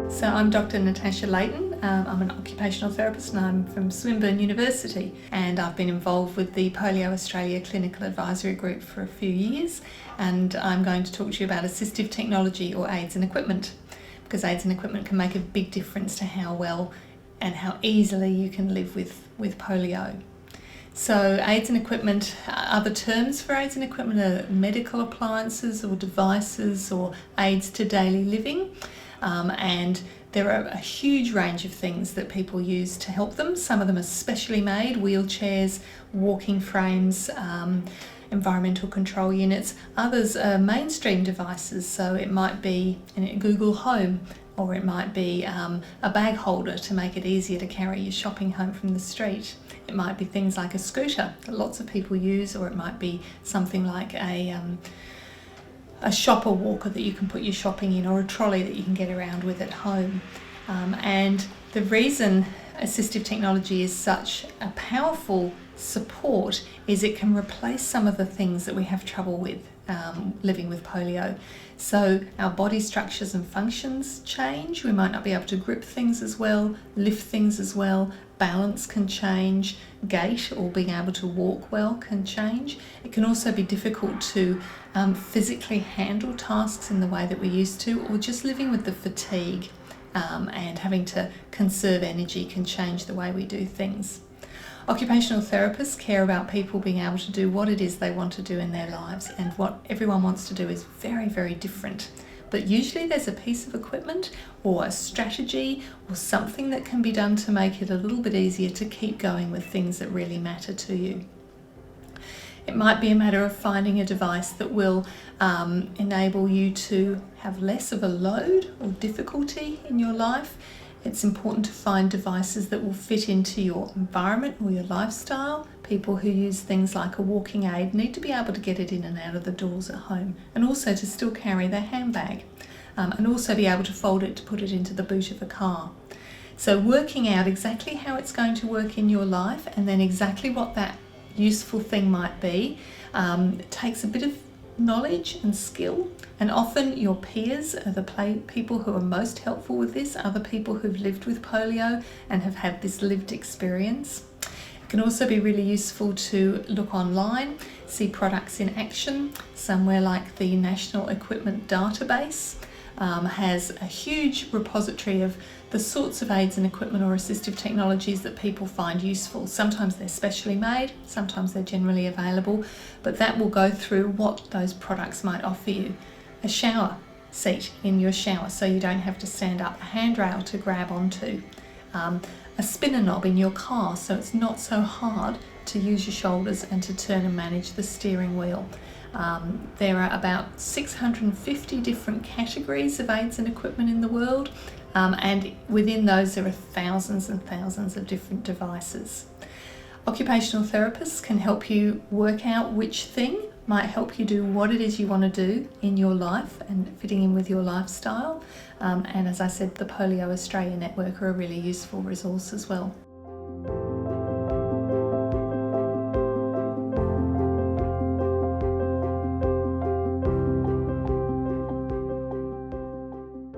So I'm Dr. Natasha Layton. I'm an occupational therapist and I'm from Swinburne University, and I've been involved with the Polio Australia Clinical Advisory Group for a few years, and I'm going to talk to you about assistive technology or aids and equipment, because aids and equipment can make a big difference to how well and how easily you can live with polio. So aids and equipment, other terms for aids and equipment are medical appliances or devices or aids to daily living. And there are a huge range of things that people use to help them. Some of them are specially made: wheelchairs, walking frames, environmental control units. Others are mainstream devices, so it might be a Google Home, or it might be a bag holder to make it easier to carry your shopping home from the street. It might be things like a scooter that lots of people use, or it might be something like a shopper walker that you can put your shopping in, or a trolley that you can get around with at home. And the reason assistive technology is such a powerful support is it can replace some of the things that we have trouble with living with polio. So our body structures and functions change. We might not be able to grip things as well, lift things as well, balance can change, gait or being able to walk well can change. It can also be difficult to physically handle tasks in the way that we used to, or just living with the fatigue and having to conserve energy can change the way we do things. Occupational therapists care about people being able to do what it is they want to do in their lives, and what everyone wants to do is very, very different. But usually there's a piece of equipment or a strategy or something that can be done to make it a little bit easier to keep going with things that really matter to you. It might be a matter of finding a device that will enable you to have less of a load or difficulty in your life. It's important to find devices that will fit into your environment or your lifestyle. People who use things like a walking aid need to be able to get it in and out of the doors at home, and also to still carry their handbag, and also be able to fold it to put it into the boot of a car. So working out exactly how it's going to work in your life, and then exactly what that useful thing might be, takes a bit of knowledge and skill, and often your peers are the people who are most helpful with this, other people who've lived with polio and have had this lived experience. It can also be really useful to look online, see products in action. Somewhere like the National Equipment Database has a huge repository of the sorts of aids and equipment or assistive technologies that people find useful. Sometimes they're specially made, sometimes they're generally available, but that will go through what those products might offer you. A shower seat in your shower so you don't have to stand up, a handrail to grab onto, a spinner knob in your car so it's not so hard to use your shoulders and to turn and manage the steering wheel. There are about 650 different categories of aids and equipment in the world, and within those there are thousands and thousands of different devices. Occupational therapists can help you work out which thing might help you do what it is you want to do in your life and fitting in with your lifestyle. And as I said, the Polio Australia Network are a really useful resource as well.